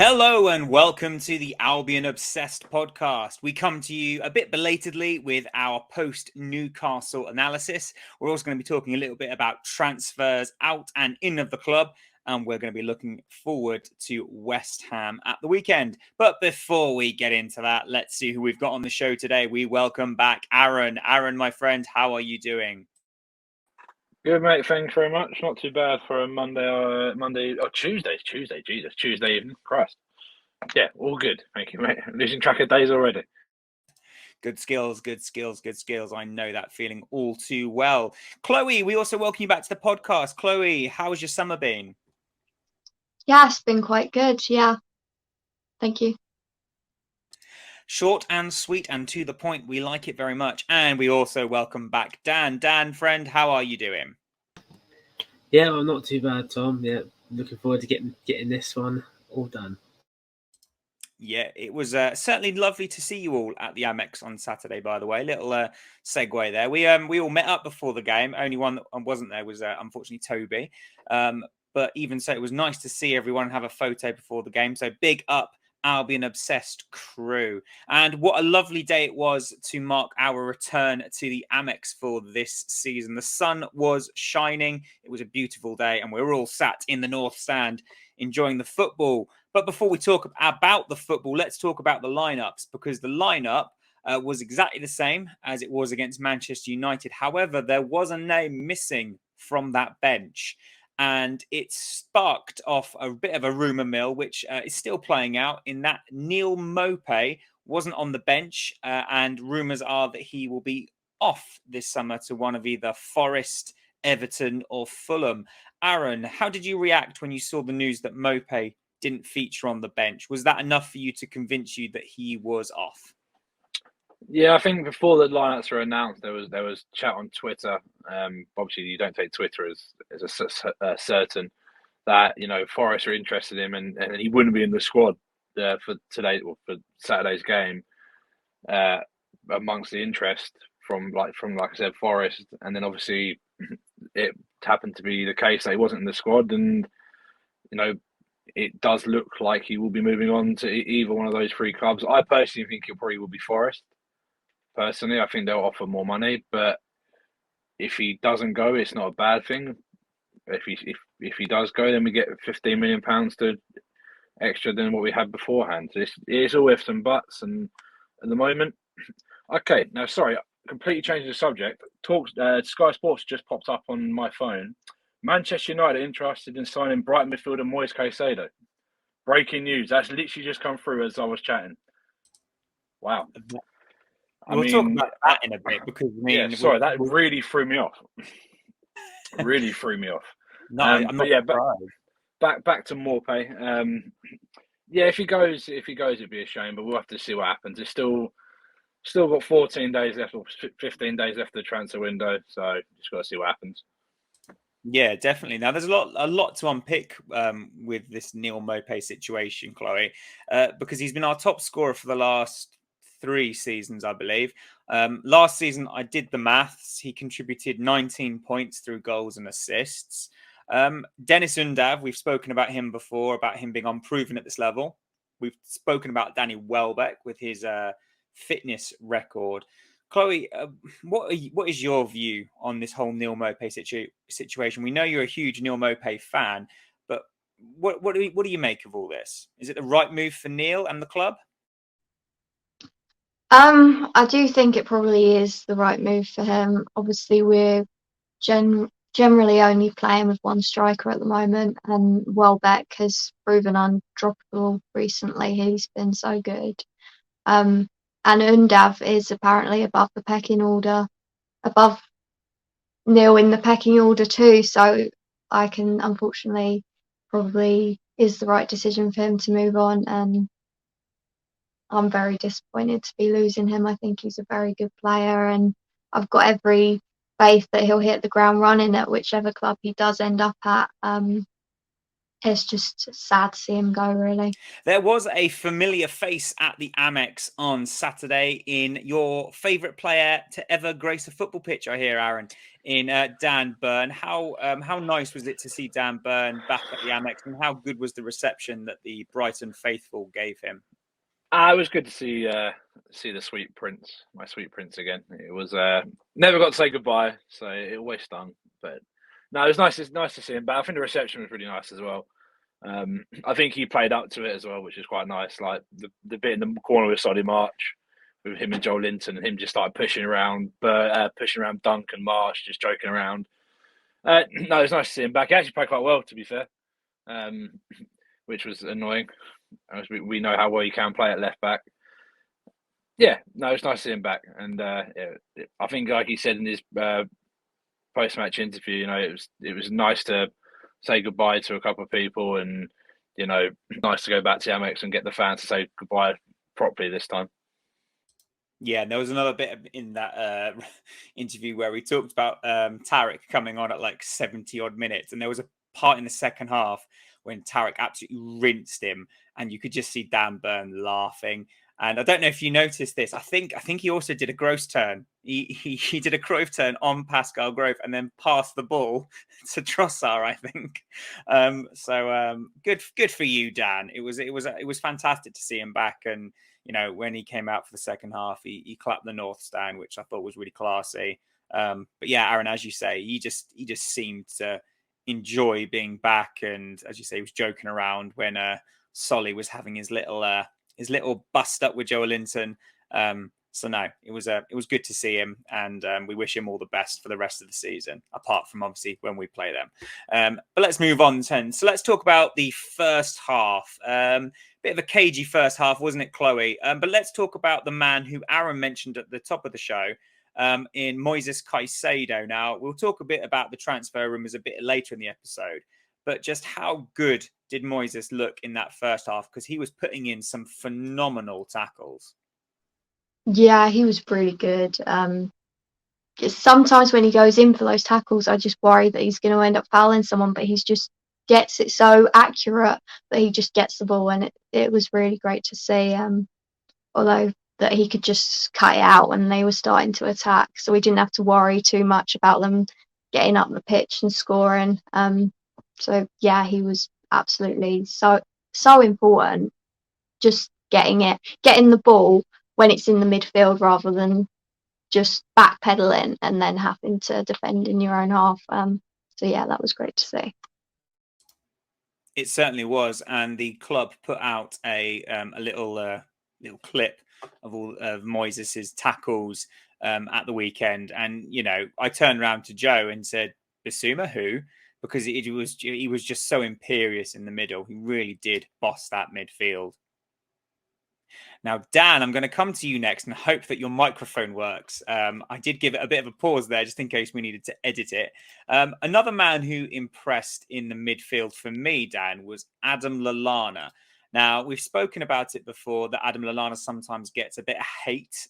Hello and welcome to the Albion Obsessed podcast. We come to you a bit belatedly with our post-Newcastle analysis. We're also going to be talking a little bit about transfers out and in of the club, and we're going to be looking forward to West Ham at the weekend. But before we get into that, let's see who we've got on the show today. We welcome back Aaron. Aaron, my friend, how are you doing? Good, mate. Thanks very much. Not too bad for a Tuesday evening. Christ. Yeah, all good. Thank you, mate. Losing track of days already. Good skills. I know that feeling all too well. Chloe, we also welcome you back to the podcast. Chloe, how's your summer been? Yeah, it's been quite good. Yeah. Thank you. Short and sweet and to the point. We like it very much. And we also welcome back Dan. Dan, friend, how are you doing? Yeah, well, not too bad, Tom. Yeah, looking forward to getting this one all done. Yeah, it was certainly lovely to see you all at the Amex on Saturday, by the way. Little segue there. We all met up before the game. Only one that wasn't there was unfortunately Toby. But even so, it was nice to see everyone have a photo before the game. So big up Albion Obsessed crew. And what a lovely day it was to mark our return to the Amex for this season. The sun was shining. It was a beautiful day and we were all sat in the North Stand enjoying the football. But before we talk about the football, let's talk about the lineups, because the lineup was exactly the same as it was against Manchester United. However, there was a name missing from that bench. And it sparked off a bit of a rumour mill, which is still playing out, in that Neal Maupay wasn't on the bench. And rumours are that he will be off this summer to one of either Forest, Everton or Fulham. Aaron, how did you react when you saw the news that Maupay didn't feature on the bench? Was that enough for you to convince you that he was off? Yeah, I think before the lineups were announced, there was chat on Twitter. Obviously, you don't take Twitter as a certain that Forest are interested in him, and he wouldn't be in the squad for today or for Saturday's game. Amongst the interest from like I said, Forest, and then obviously it happened to be the case that he wasn't in the squad, and it does look like he will be moving on to either one of those three clubs. I personally think he probably will be Forest. Personally, I think they'll offer more money, but if he doesn't go, it's not a bad thing. If he does go, then we get £15 million to extra than what we had beforehand. So it's all ifs and buts, and at the moment, okay. Now, sorry, completely changing the subject. Sky Sports just popped up on my phone. Manchester United interested in signing Brighton midfielder Moise Caicedo. Breaking news. That's literally just come through as I was chatting. Wow. We'll talk about that in a bit, because that really threw me off. Really threw me off. No, I'm not surprised. Back to Maupay. Yeah, if he goes, it'd be a shame, but we'll have to see what happens. It's still got 14 days left, or 15 days left of the transfer window, so just got to see what happens. Yeah, definitely. Now, there's a lot to unpick with this Neal Maupay situation, Chloe, because he's been our top scorer for the last 3 seasons, I believe. Last season, I did the maths. He contributed 19 points through goals and assists. Dennis Undav, we've spoken about him before, about him being unproven at this level. We've spoken about Danny Welbeck with his fitness record. Chloe, what is your view on this whole Neal Maupay situation? We know you're a huge Neal Maupay fan, but what do you make of all this? Is it the right move for Neal and the club? I do think it probably is the right move for him. Obviously, we're generally only playing with one striker at the moment, and Welbeck has proven undroppable recently. He's been so good. And Undav is apparently above the pecking order, above Neal in the pecking order too. So I can, unfortunately, probably is the right decision for him to move on, and I'm very disappointed to be losing him. I think he's a very good player, and I've got every faith that he'll hit the ground running at whichever club he does end up at. it's just sad to see him go, really. There was a familiar face at the Amex on Saturday in your favourite player to ever grace a football pitch, I hear, Aaron, in Dan Burn. How nice was it to see Dan Burn back at the Amex, and how good was the reception that the Brighton faithful gave him? It was good to see the sweet prince, my sweet prince again. It was never got to say goodbye, so it always stung. But no, it was nice. It's nice to see him. But I think the reception was really nice as well. I think he played up to it as well, which is quite nice. Like the bit in the corner with Solly March, with him and Joe Linton, and him just started pushing around Dunk and Marsh, just joking around. No, it was nice to see him back. He actually played quite well, to be fair, which was annoying. As we know how well he can play at left back. Yeah, no, it's nice to see him back. And I think, like he said in his post-match interview, you know, it was nice to say goodbye to a couple of people, and you know, nice to go back to Amex and get the fans to say goodbye properly this time. Yeah, and there was another bit in that interview where we talked about Tarek coming on at like 70 odd minutes, and there was a part in the second half when Tarek absolutely rinsed him, and you could just see Dan Burn laughing. And I don't know if you noticed this. I think he also did a Gross turn. He did a Cruyff turn on Pascal Grove and then passed the ball to Trossard, I think. So good for you, Dan. It was fantastic to see him back. And you know, when he came out for the second half, he clapped the North Stand, which I thought was really classy. But yeah, Aaron, as you say, he just seemed to enjoy being back. And as you say, he was joking around when Solly was having his little bust up with Joe Linton. So no, it was good to see him, and we wish him all the best for the rest of the season, apart from obviously when we play them. But let's move on then. So let's talk about the first half. Bit of a cagey first half, wasn't it, Chloe? But let's talk about the man who Aaron mentioned at the top of the show, in Moises Caicedo. Now, we'll talk a bit about the transfer rumours a bit later in the episode, but just how good did Moises look in that first half? Because he was putting in some phenomenal tackles. Yeah, he was really good. Sometimes when he goes in for those tackles, I just worry that he's going to end up fouling someone, but he's just gets it so accurate that he just gets the ball, and it was really great to see. Although that he could just cut it out when they were starting to attack, so we didn't have to worry too much about them getting up the pitch and scoring. So yeah, he was absolutely so important. Just getting the ball when it's in the midfield rather than just backpedaling and then having to defend in your own half. So yeah, that was great to see. It certainly was, and the club put out a little clip of all of Moises's tackles at the weekend, and you know, I turned around to Joe and said, "Bissouma, who?" Because he was just so imperious in the middle. He really did boss that midfield. Now, Dan, I'm going to come to you next and hope that your microphone works. I did give it a bit of a pause there just in case we needed to edit it. Another man who impressed in the midfield for me, Dan, was Adam Lallana. Now, we've spoken about it before that Adam Lallana sometimes gets a bit of hate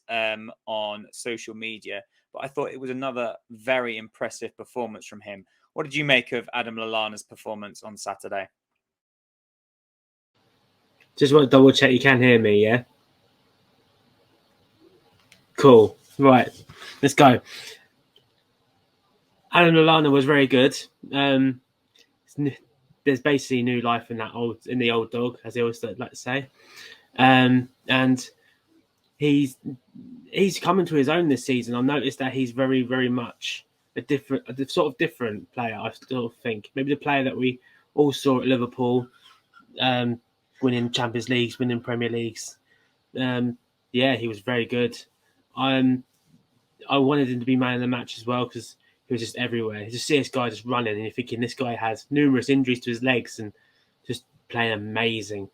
on social media, but I thought it was another very impressive performance from him. What did you make of Adam Lallana's performance on Saturday? Just want to double check you can hear me, yeah? Cool. Right, let's go. Adam Lallana was very good. There's basically new life in the old dog, as they always like to say. And he's coming to his own this season. I've noticed that he's very, very much a sort of different player. I still think maybe the player that we all saw at Liverpool, winning Champions Leagues, winning Premier Leagues. Yeah, he was very good. I wanted him to be man of the match as well because he was just everywhere. You just see this guy just running, and you're thinking this guy has numerous injuries to his legs and just playing amazing.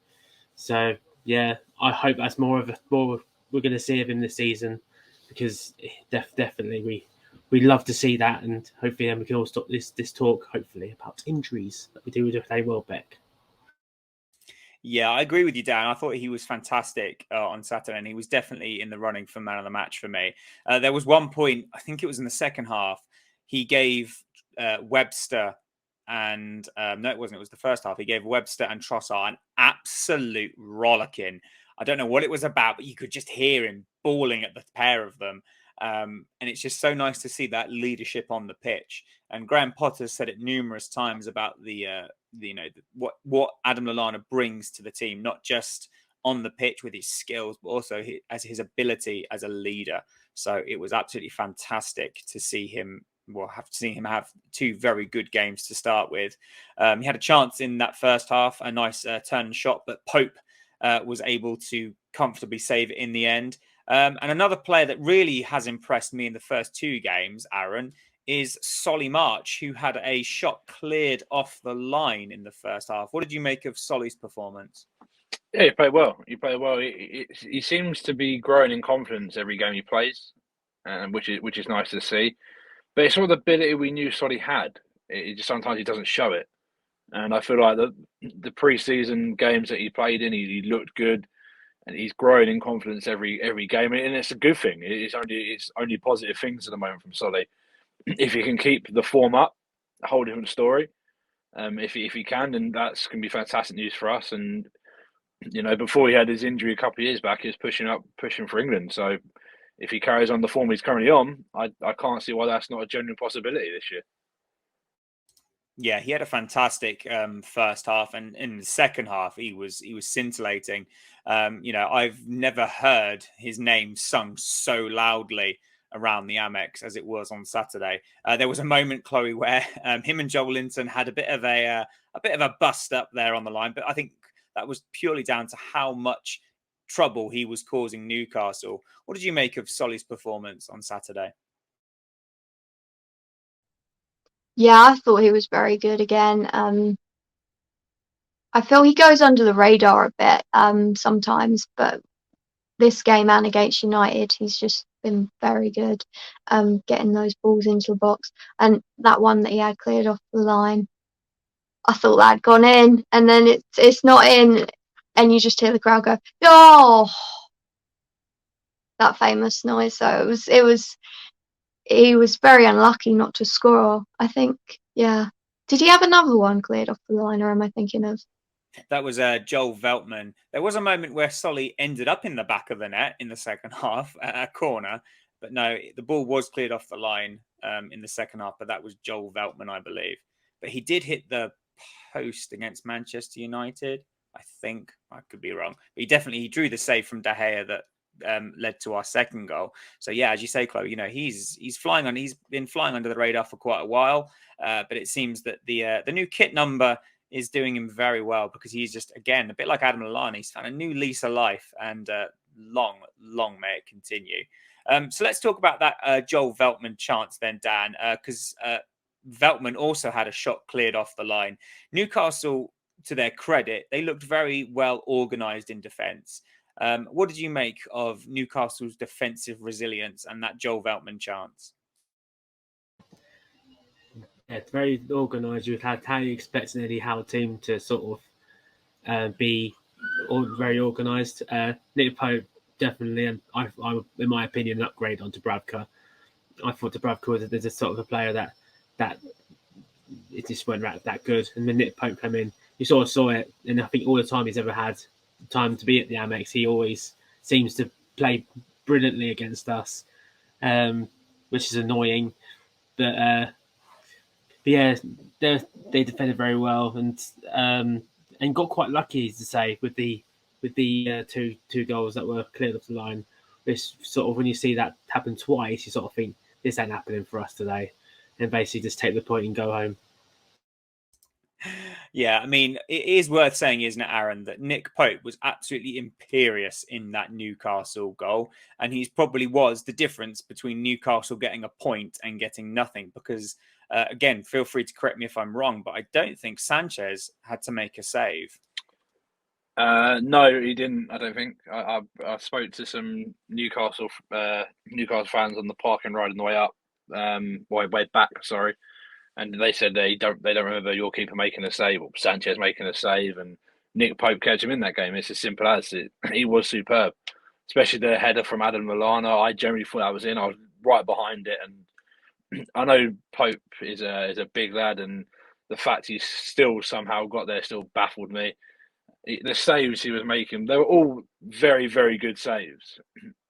So yeah, I hope that's more we're going to see of him this season, because definitely we love to see that, and hopefully then we can all stop this talk hopefully about injuries that we do with Dave Welbeck. Yeah, I agree with you, Dan. I thought he was fantastic on Saturday, and he was definitely in the running for man of the match for me. There was one point, I think it was in the second half, he gave Webster and no, it wasn't. It was the first half. He gave Webster and Trossard an absolute rollicking. I don't know what it was about, but you could just hear him bawling at the pair of them. And it's just so nice to see that leadership on the pitch. And Graham Potter said it numerous times about what Adam Lallana brings to the team, not just on the pitch with his skills, but also as his ability as a leader. So it was absolutely fantastic to see him. We'll have to see him have two very good games to start with. He had a chance in that first half, a nice turn shot, but Pope was able to comfortably save it in the end. And another player that really has impressed me in the first two games, Aaron, is Solly March, who had a shot cleared off the line in the first half. What did you make of Solly's performance? Yeah, he played well. He seems to be growing in confidence every game he plays, which is nice to see. But it's sort of the ability we knew Solly had. It just sometimes he doesn't show it. And I feel like the pre-season games that he played in, he looked good, and he's growing in confidence every game, and it's a good thing. It's only positive things at the moment from Solly. If he can keep the form up, a whole different story. If he can, then that's going to be fantastic news for us. And before he had his injury a couple of years back, he was pushing for England. So if he carries on the form he's currently on, I can't see why that's not a genuine possibility this year. Yeah, he had a fantastic first half, and in the second half, he was scintillating. I've never heard his name sung so loudly around the Amex as it was on Saturday. There was a moment, Chloe, where him and Joel Linton had a bit of a bust up there on the line, but I think that was purely down to how much trouble he was causing Newcastle. What did you make of Solly's performance on Saturday? Yeah, I thought he was very good again. I feel he goes under the radar a bit sometimes, but this game and against United, he's just been very good getting those balls into the box. And that one that he had cleared off the line, I thought that had gone in, and then it's not in, and you just hear the crowd go, "Oh!" That famous noise. So he was very unlucky not to score, I think. Yeah. Did he have another one cleared off the line, or am I thinking of? That was Joel Veltman. There was a moment where Solly ended up in the back of the net in the second half at a corner, but no, the ball was cleared off the line in the second half, but that was Joel Veltman, I believe. But he did hit the post against Manchester United, I think. I could be wrong. But he drew the save from De Gea that led to our second goal. So yeah, as you say, Chloe, he's been flying under the radar for quite a while, but it seems that the new kit number is doing him very well, because he's just, again, a bit like Adam Lallana. He's found a new lease of life, and long may it continue. So let's talk about that Joel Veltman chance then, Dan, because Veltman also had a shot cleared off the line. Newcastle, to their credit, they looked very well organised in defence. What did you make of Newcastle's defensive resilience and that Joel Veltman chance? Yeah, it's very organised. You had how you expect an Eddie Howe team to sort of be very organised. Nick Pope definitely, and I, in my opinion, an upgrade on Dubravka. I thought Dubravka was a sort of a player that it just weren't that good. And when Nick Pope came in, you sort of saw it. And I think all the time he's ever had time to be at the Amex, he always seems to play brilliantly against us, which is annoying. But yeah, they defended very well, and got quite lucky, to say, with the two goals that were cleared off the line. Which sort of, when you see that happen twice, you sort of think this ain't happening for us today, and basically just take the point and go home. Yeah, I mean, it is worth saying, isn't it, Aaron, that Nick Pope was absolutely imperious in that Newcastle goal, and he's probably was the difference between Newcastle getting a point and getting nothing, because, again, feel free to correct me if I'm wrong, but I don't think Sanchez had to make a save. No, he didn't. I don't think. I spoke to some Newcastle fans on the parking ride on the way up, way back. Sorry, and they said they don't remember your keeper making a save or Sanchez making a save, and Nick Pope kept him in that game. It's as simple as it. He was superb, especially the header from Adam Lallana. I generally thought that was in. I was right behind it, and I know Pope is a big lad, and the fact he still somehow got there still baffled me. The saves he was making, they were all very, very good saves.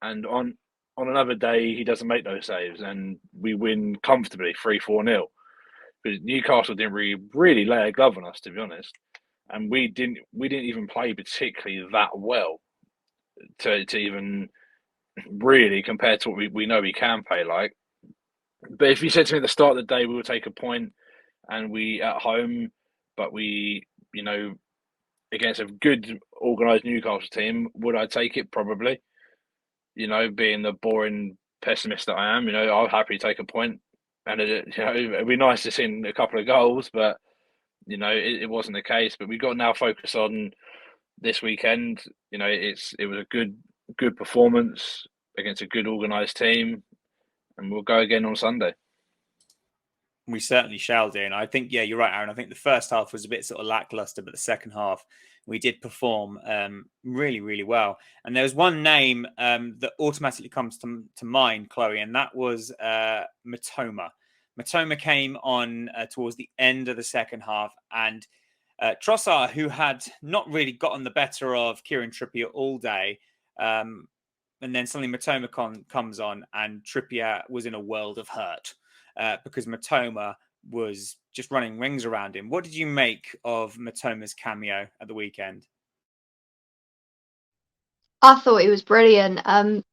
And on another day, he doesn't make those saves, and we win comfortably 3-4-0. Because Newcastle didn't really lay a glove on us, to be honest, and we didn't even play particularly that well to even really compared to what we know we can play like. But if you said to me at the start of the day we will take a point and we at home, but we, against a good organised Newcastle team, would I take it? Probably. Being the boring pessimist that I am, I'll happily take a point. And it'd be nice to see a couple of goals, but it wasn't the case. But we've got to now focus on this weekend. It was a good performance against a good organised team, and we'll go again on Sunday. We certainly shall do. And I think, yeah, you're right, Aaron. I think the first half was a bit sort of lackluster, but the second half we did perform really, really well. And there was one name that automatically comes to mind, Chloe, and that was Mitoma. Mitoma came on towards the end of the second half, and Trossard, who had not really gotten the better of Kieran Trippier all day, and then suddenly Mitoma comes on, and Trippier was in a world of hurt. Because Mitoma was just running rings around him. What did you make of Mitoma's cameo at the weekend? I thought it was brilliant.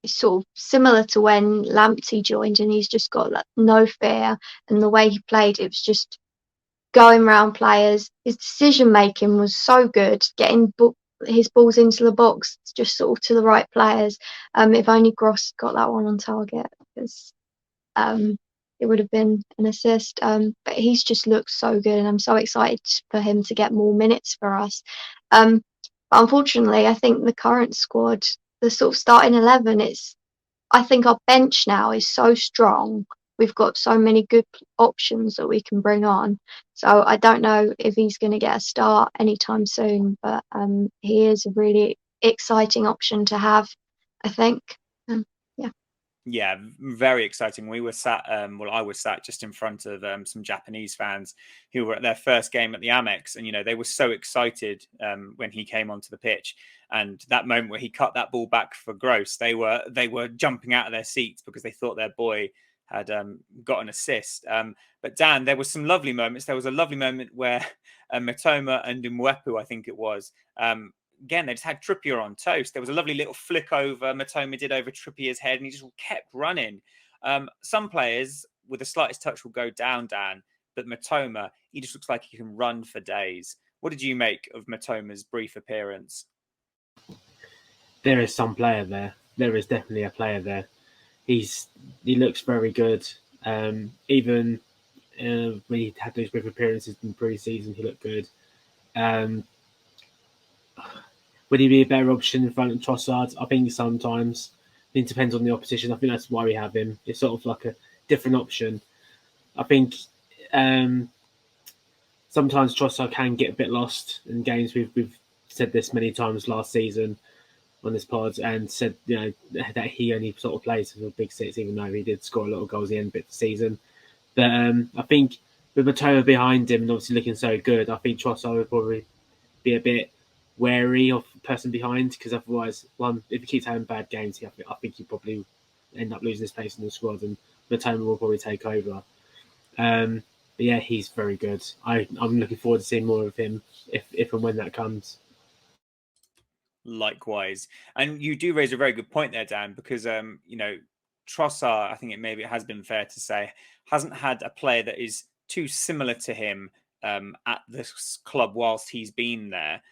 It's sort of similar to when Lamptey joined, and he's just got no fear. And the way he played, it was just going around players. His decision making was so good, getting his balls into the box, just sort of to the right players. If only Gross got that one on target, because it would have been an assist. But he's just looked so good, and I'm so excited for him to get more minutes for us. But unfortunately, I think the current squad, the sort of starting 11, I think our bench now is so strong. We've got so many good options that we can bring on. So I don't know if he's going to get a start anytime soon, but he is a really exciting option to have, I think. Yeah, very exciting. We were sat, I was sat just in front of some Japanese fans who were at their first game at the Amex, and they were so excited when he came onto the pitch. And that moment where he cut that ball back for Gross, they were jumping out of their seats because they thought their boy had got an assist. But Dan, there were some lovely moments. There was a lovely moment where Mitoma and Mwepu, I think it was. Again, they just had Trippier on toast. There was a lovely little flick over Mitoma did over Trippier's head, and he just kept running. Some players with the slightest touch will go down, Dan, but Mitoma, he just looks like he can run for days. What did you make of Mitoma's brief appearance? There is some player there. There is definitely a player there. He looks very good. Even when he had those brief appearances in pre-season, he looked good. Would he be a better option in front of Trossard? I think sometimes. It depends on the opposition. I think that's why we have him. It's sort of like a different option. I think sometimes Trossard can get a bit lost in games. We've said this many times last season on this pod, and said that he only sort of plays for the big six, even though he did score a lot of goals at the end of the season. But I think with Mitoma behind him and obviously looking so good, I think Trossard would probably be a bit wary of the person behind, because otherwise, if he keeps having bad games, I think he'll probably end up losing his place in the squad, and Mitoma will probably take over. But yeah, he's very good. I'm looking forward to seeing more of him if and when that comes. Likewise. And you do raise a very good point there, Dan, because Trossard, I think it has been fair to say, hasn't had a player that is too similar to him at this club whilst he's been there.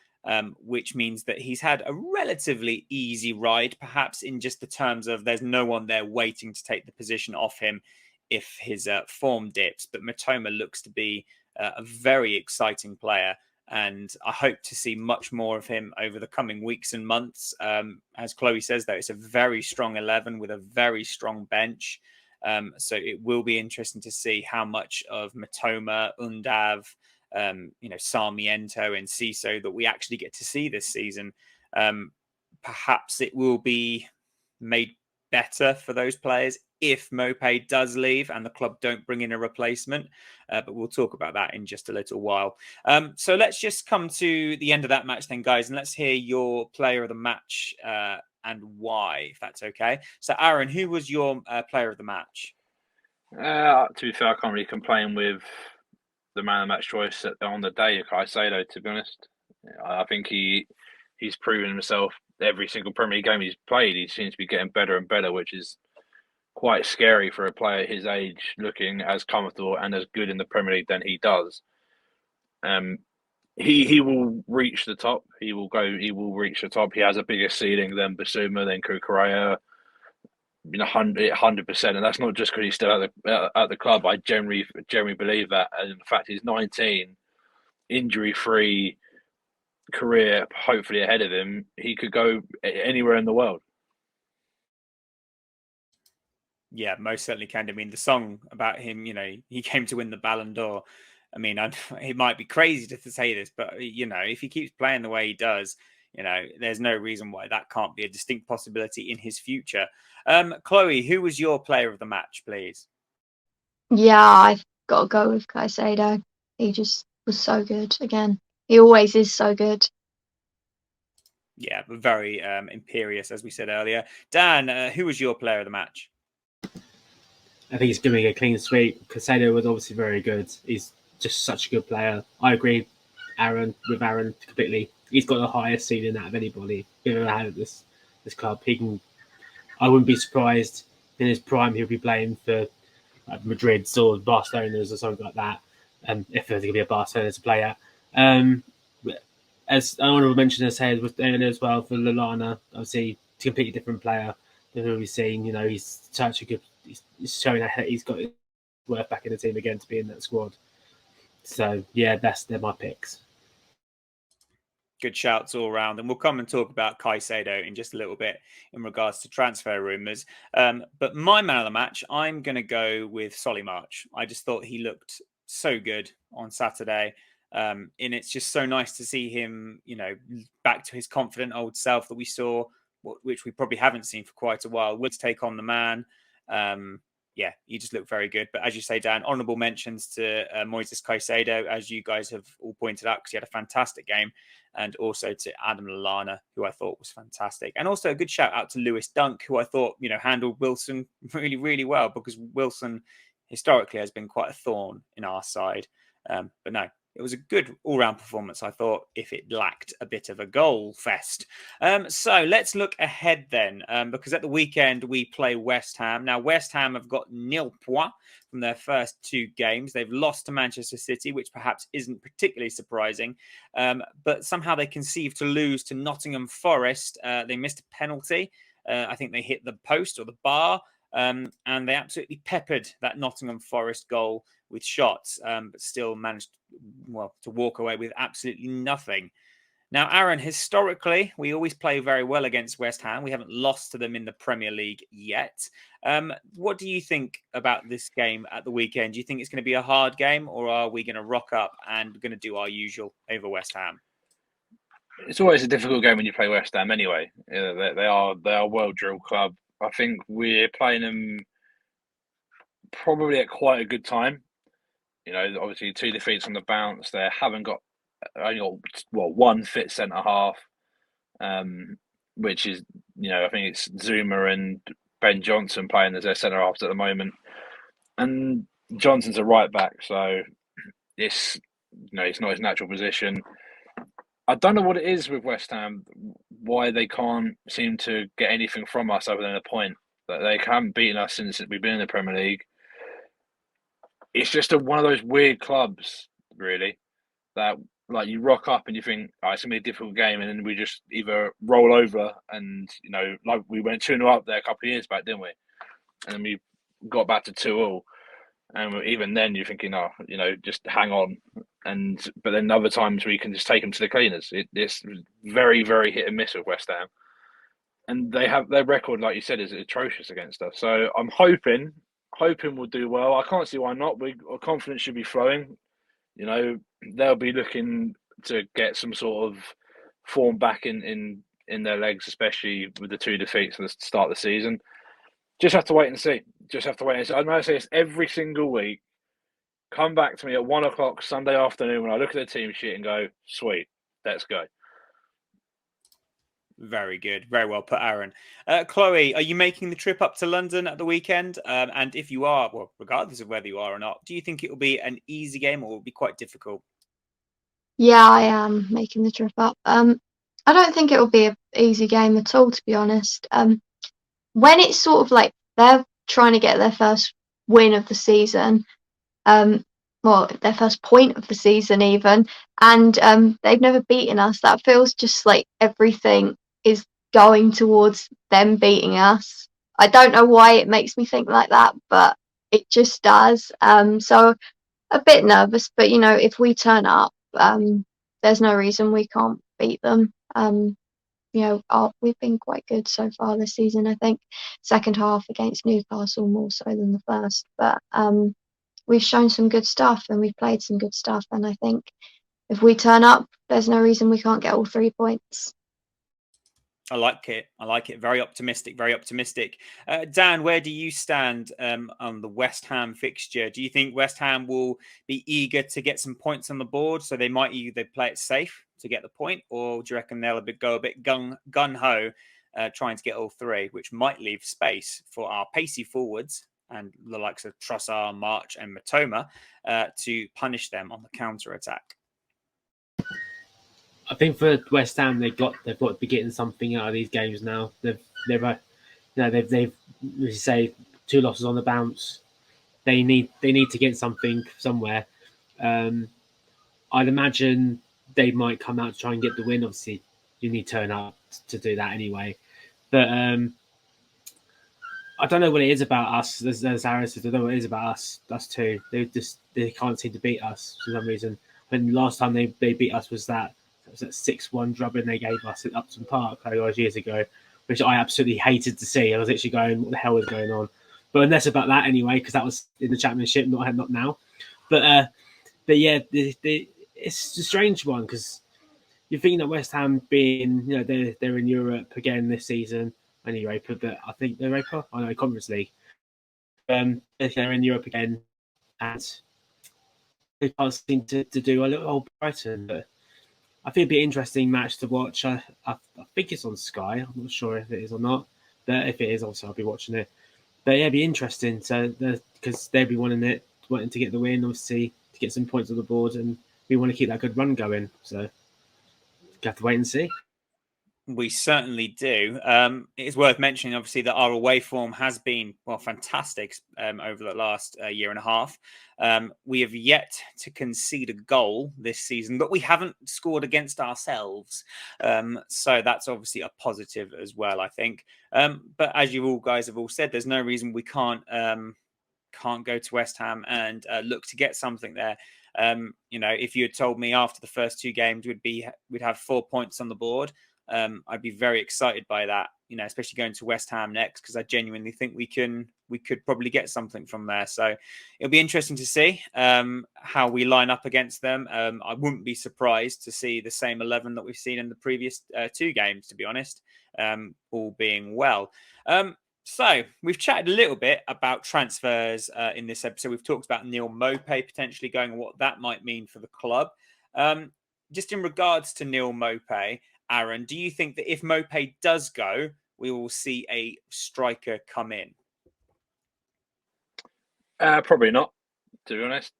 Which means that he's had a relatively easy ride, perhaps in just the terms of there's no one there waiting to take the position off him if his form dips. But Mitoma looks to be a very exciting player, and I hope to see much more of him over the coming weeks and months. As Chloe says, though, it's a very strong 11 with a very strong bench. So it will be interesting to see how much of Mitoma, Undav, Sarmiento and Ciso that we actually get to see this season. Perhaps it will be made better for those players if Mopé does leave and the club don't bring in a replacement. But we'll talk about that in just a little while. So let's just come to the end of that match then, guys, and let's hear your player of the match and why, if that's okay. So, Aaron, who was your player of the match? To be fair, I can't really complain with the man of the match choice on the day of Caicedo, to be honest. I think he's proven himself every single Premier League game he's played. He seems to be getting better and better, which is quite scary for a player his age, looking as comfortable and as good in the Premier League than he does. He will reach the top. He will reach the top. He has a bigger ceiling than Bissouma, than Cucurella, 100%. And that's not just because he's still at the club. I generally believe that. And in fact, he's 19, injury-free career, hopefully ahead of him. He could go anywhere in the world. Yeah, most certainly can. I mean, the song about him, he came to win the Ballon d'Or. I mean, it might be crazy to say this, but, if he keeps playing the way he does, there's no reason why that can't be a distinct possibility in his future. Chloe, who was your player of the match, please? Yeah, I've got to go with Caicedo. He just was so good again. He always is so good. Yeah, very imperious, as we said earlier. Dan, who was your player of the match? I think he's doing a clean sweep. Caicedo was obviously very good. He's just such a good player. I agree, Aaron completely. He's got the highest ceiling out of anybody we've ever had at this club. I wouldn't be surprised in his prime he'll be playing for Madrid's or Barcelona's or something like that. If there's going to be a Barcelona to play at. As an honourable mention as said with earlier as well for Lallana, obviously a completely different player than who we've seen. He's such a good. He's showing that he's got his worth back in the team again to be in that squad. So yeah, they're my picks. Good shouts all around, and we'll come and talk about Caicedo in just a little bit in regards to transfer rumours. But my man of the match, I'm going to go with Solly March. I just thought he looked so good on Saturday. And it's just so nice to see him, back to his confident old self that we saw, which we probably haven't seen for quite a while. Woods take on the man. Yeah, he just looked very good. But as you say, Dan, honourable mentions to Moises Caicedo, as you guys have all pointed out, because he had a fantastic game. And also to Adam Lallana, who I thought was fantastic. And also a good shout out to Lewis Dunk, who I thought, handled Wilson really, really well, because Wilson historically has been quite a thorn in our side. But no, it was a good all-round performance, I thought, if it lacked a bit of a goal fest. So let's look ahead then, because at the weekend we play West Ham. Now, West Ham have got 0 points from their first 2 games. They've lost to Manchester City, which perhaps isn't particularly surprising, but somehow they conceived to lose to Nottingham Forest. They missed a penalty. I think they hit the post or the bar, and they absolutely peppered that Nottingham Forest goal with shots, but still managed to walk away with absolutely nothing. Now, Aaron, historically, we always play very well against West Ham. We haven't lost to them in the Premier League yet. What do you think about this game at the weekend? Do you think it's going to be a hard game, or are we going to rock up and going to do our usual over West Ham? It's always a difficult game when you play West Ham anyway. They are a well-drilled club. I think we're playing them probably at quite a good time. Obviously 2 defeats on the bounce. They only got one fit centre half, which is I think it's Zuma and Ben Johnson playing as their centre halves at the moment, and Johnson's a right back, so it's it's not his natural position. I don't know what it is with West Ham, why they can't seem to get anything from us other than a point. That they haven't beaten us since we've been in the Premier League. It's just one of those weird clubs, really, that like you rock up and you think, it's going to be a difficult game, and then we just either roll over and, like we went 2-0 up there a couple of years back, didn't we? And then we got back to 2-2. And even then you're thinking, just hang on. But then other times we can just take them to the cleaners. It's very, very hit and miss with West Ham. And they have their record, like you said, is atrocious against us. So I'm hoping we'll do well. I can't see why not. Our confidence should be flowing. They'll be looking to get some sort of form back in their legs, especially with the 2 defeats at the start of the season. Just have to wait and see. Just have to wait and see. I know I say this every single week. Come back to me at 1 o'clock Sunday afternoon when I look at the team sheet and go, sweet, let's go. Very good. Very well put, Aaron. Chloe, are you making the trip up to London at the weekend? And if you are, well, regardless of whether you are or not, do you think it will be an easy game or will it be quite difficult? Yeah, I am making the trip up. I don't think it will be an easy game at all, to be honest. When it's sort of like they're trying to get their first win of the season, well, their first point of the season even, and they've never beaten us. That feels just like everything is going towards them beating us. I don't know why it makes me think like that, but it just does. So a bit nervous, but if we turn up, there's no reason we can't beat them. We've been quite good so far this season. I think second half against Newcastle more so than the first, but we've shown some good stuff and we've played some good stuff. And I think if we turn up, there's no reason we can't get all 3 points. I like it. I like it. Very optimistic. Very optimistic. Dan, where do you stand on the West Ham fixture? Do you think West Ham will be eager to get some points on the board, so they might either play it safe to get the point, or do you reckon they'll go a bit gun ho, trying to get all 3, which might leave space for our pacey forwards and the likes of Trossard, March, and Mitoma to punish them on the counter attack? I think for West Ham, they've got to be getting something out of these games now. They've you say 2 losses on the bounce. They need to get something somewhere. I'd imagine they might come out to try and get the win. Obviously, you need to turn up to do that anyway. But I don't know what it is about us. As Aaron said, I don't know what it is about us too. They can't seem to beat us for some reason. When last time they beat us was that 6-1 drubbing they gave us at Upton Park years ago, which I absolutely hated to see. I was literally going, what the hell is going on? But less about that anyway, because that was in the Championship, not now. But yeah, it's a strange one because you think that West Ham being, they're in Europe again this season, and Europa, but I think they're Europa. I know Conference League. They're in Europe again, and they can't seem to do a little old Brighton, but I think it'd be an interesting match to watch. I think it's on Sky. I'm not sure if it is or not. But if it is, also I'll be watching it. But yeah, it'd be interesting. So because they'd be wanting to get the win, obviously, to get some points on the board, and we want to keep that good run going. So you have to wait and see. We certainly do. It is worth mentioning, obviously, that our away form has been, fantastic over the last year and a half. We have yet to concede a goal this season, but we haven't scored against ourselves. So that's obviously a positive as well, I think. But as you all guys have all said, there's no reason we can't go to West Ham and look to get something there. If you had told me after the first 2 games we'd have 4 points on the board, I'd be very excited by that, especially going to West Ham next, because I genuinely think we could probably get something from there. So it'll be interesting to see how we line up against them. I wouldn't be surprised to see the same 11 that we've seen in the previous 2 games, to be honest, all being well. So we've chatted a little bit about transfers in this episode. We've talked about Neal Maupay potentially going and what that might mean for the club. Just in regards to Neal Maupay, Aaron, do you think that if Maupay does go, we will see a striker come in? Probably not, to be honest.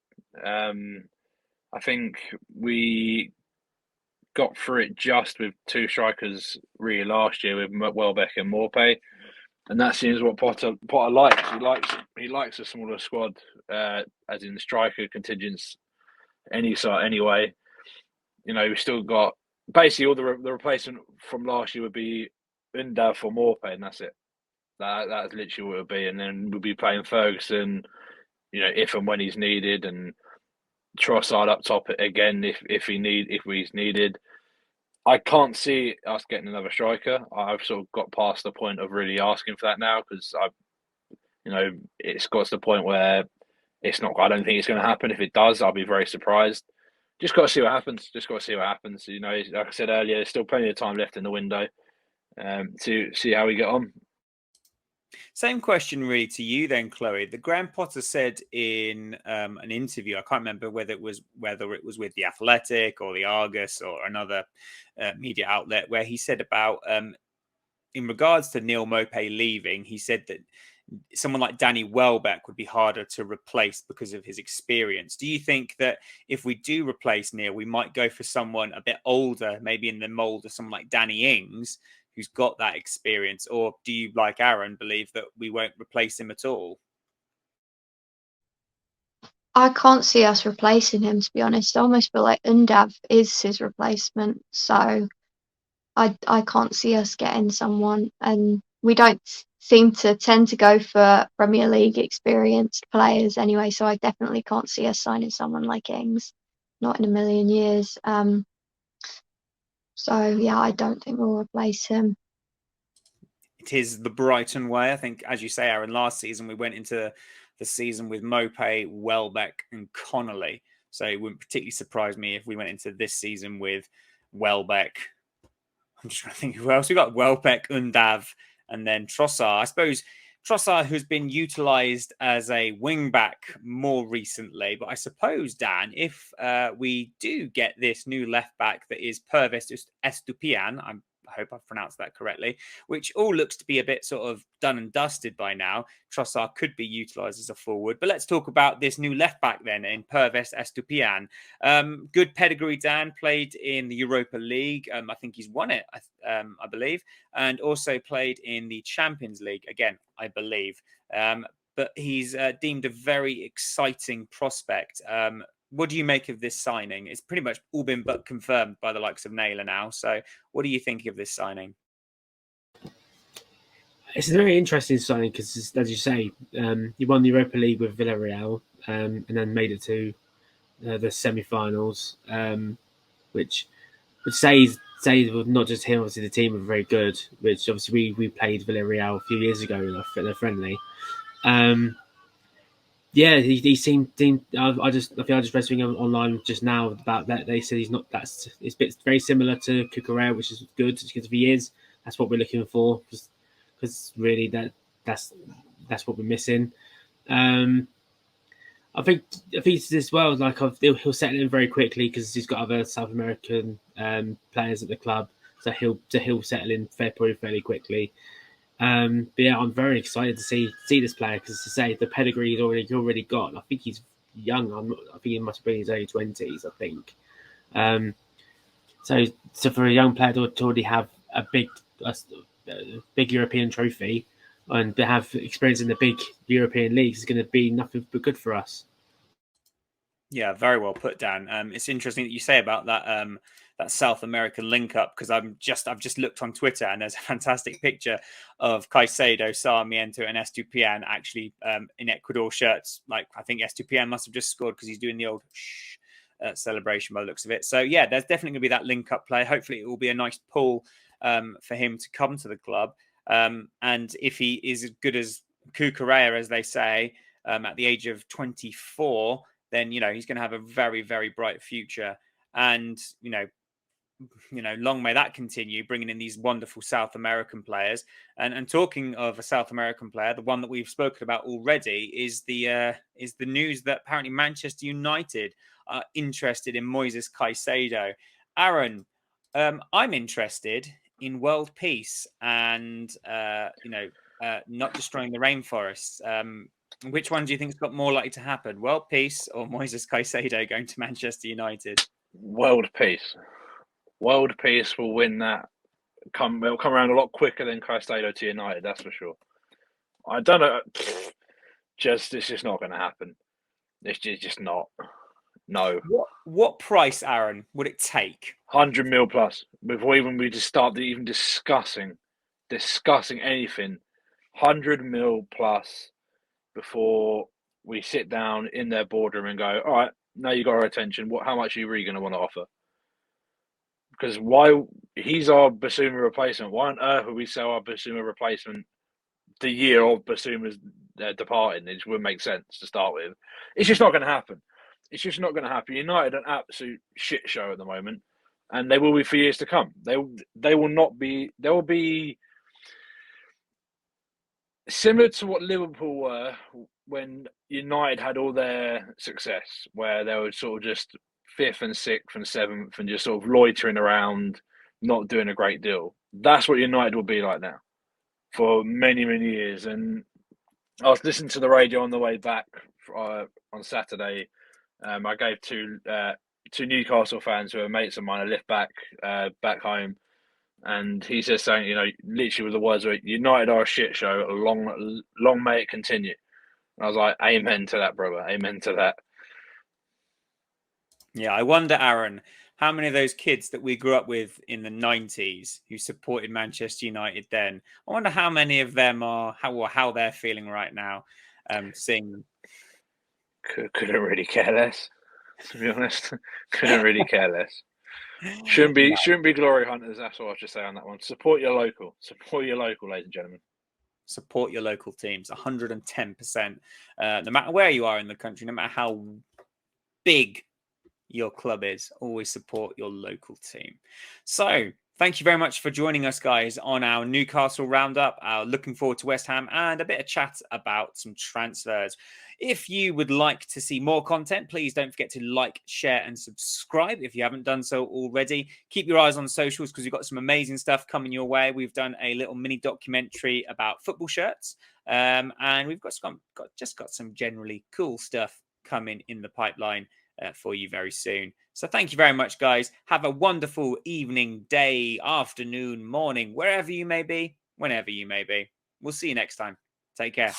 I think we got through it just with 2 strikers really last year with Welbeck and Maupay, and that seems what Potter likes. He likes a smaller squad, as in the striker contingents. Anyway, we've still got basically all the replacement from last year would be Undav for Maupay, and that's it. That's literally what it would be, and then we'll be playing Ferguson, if and when he's needed, and Trossard up top again if he's needed. I can't see us getting another striker. I've sort of got past the point of really asking for that now, because it's got to the point where it's not. I don't think it's going to happen. If it does, I'll be very surprised. Just got to see what happens. Like I said earlier, there's still plenty of time left in the window to see how we get on. Same question really to you then, Chloe. The Graham Potter said in an interview, I can't remember whether it was with The Athletic or the Argus or another media outlet, where he said about in regards to Neil Maupay leaving, he said that someone like Danny Welbeck would be harder to replace because of his experience. Do you think that if we do replace Neil, we might go for someone a bit older, maybe in the mold of someone like Danny Ings, who's got that experience? Or do you, like Aaron, believe that we won't replace him at all? I can't see us replacing him, to be honest. I almost feel like Undav is his replacement. So I can't see us getting someone, and we don't seem to tend to go for Premier League experienced players anyway. So I definitely can't see us signing someone like Ings, not in a million years. So yeah, I don't think we'll replace him. It is the Brighton way. I think, as you say, Aaron, last season we went into the season with Maupay, Welbeck, and Connolly. So it wouldn't particularly surprise me if we went into this season with Welbeck. I'm just trying to think who else. We've got Welbeck, Undav, and then Trossard. I suppose Trossard, who's been utilised as a wing-back more recently. But I suppose, Dan, if we do get this new left-back that is Pervis Estupiñán, I hope I've pronounced that correctly, which all looks to be a bit sort of done and dusted by now. Trossard could be utilised as a forward. But let's talk about this new left-back then in Pervis Estupiñán. Good pedigree, Dan, played in the Europa League. I think he's won it, I believe, and also played in the Champions League, again, I believe. But he's deemed a very exciting prospect. What do you make of this signing? It's pretty much all been but confirmed by the likes of Naylor now. So what do you think of this signing? It's a very interesting signing because, as you say, he won the Europa League with Villarreal and then made it to the semi-finals, which says not just him, obviously the team were very good, which obviously we played Villarreal a few years ago in a friendly. Yeah, he seemed. I just read something online just now about that. They said he's not. It's very similar to Cucurella, which is good because if he is, that's what we're looking for. Because really, that's what we're missing. I think as well. Like he'll settle in very quickly because he's got other South American players at the club, so he'll settle in fairly quickly. But yeah, I'm very excited to see this player because, to say, the pedigree he's already got. I think he's young. I think he must be in his early 20s. I think. So for a young player to already have a big European trophy and to have experience in the big European leagues is going to be nothing but good for us. Yeah, very well put, Dan. It's interesting that you say about that that South American link up because I've just looked on Twitter and there's a fantastic picture of Caicedo, Sarmiento, and Estupiñán actually in Ecuador shirts. Like I think Estupiñán must have just scored because he's doing the old celebration by the looks of it. So yeah, there's definitely going to be that link up play. Hopefully, it will be a nice pull for him to come to the club. And if he is as good as Cucurella, as they say, at the age of 24. Then he's going to have a very, very bright future, and long may that continue, bringing in these wonderful South American players. And talking of a South American player, the one that we've spoken about already is the news that apparently Manchester United are interested in Moises Caicedo. Aaron, I'm interested in world peace and not destroying the rainforests. Which one do you think has got more likely to happen? World peace or Moises Caicedo going to Manchester United? World peace. World peace will win that. It'll come around a lot quicker than Caicedo to United, that's for sure. I don't know. It's just not going to happen. It's just not. No. What price, Aaron, would it take? 100 mil plus. Before even we just start even discussing anything. 100 mil plus. Before we sit down in their boardroom and go, all right, now you got our attention. How much are you really going to want to offer? Because he's our Basuma replacement. Why on earth would we sell our Basuma replacement the year of Basuma's departing? It just wouldn't make sense to start with. It's just not going to happen. It's just not going to happen. United are an absolute shit show at the moment, and they will be for years to come. They will not be. There will be. similar to what Liverpool were when United had all their success, where they were sort of just 5th and 6th and 7th and just sort of loitering around, not doing a great deal. That's what United will be like now for many, many years. And I was listening to the radio on the way back on Saturday. I gave two Newcastle fans who are mates of mine a lift back home. And he says something, literally with the words, United are a shit show. Long may it continue. And I was like, amen to that, brother. Amen to that. Yeah, I wonder, Aaron, how many of those kids that we grew up with in the 90s who supported Manchester United then, I wonder how many of them are, how they're feeling right now, seeing them. Couldn't really care less, to be honest. Couldn't really care less. Shouldn't be glory hunters. That's what I should say on that one. Support your local. Support your local, ladies and gentlemen. Support your local teams, 110%. No matter where you are in the country, no matter how big your club is, always support your local team. So thank you very much for joining us, guys, on our Newcastle roundup. Looking forward to West Ham and a bit of chat about some transfers. If you would like to see more content, please don't forget to like, share, and subscribe if you haven't done so already. Keep your eyes on socials because we've got some amazing stuff coming your way. We've done a little mini documentary about football shirts, and we've got some generally cool stuff coming in the pipeline for you very soon. So thank you very much, guys. Have a wonderful evening, day, afternoon, morning, wherever you may be, whenever you may be. We'll see you next time. Take care.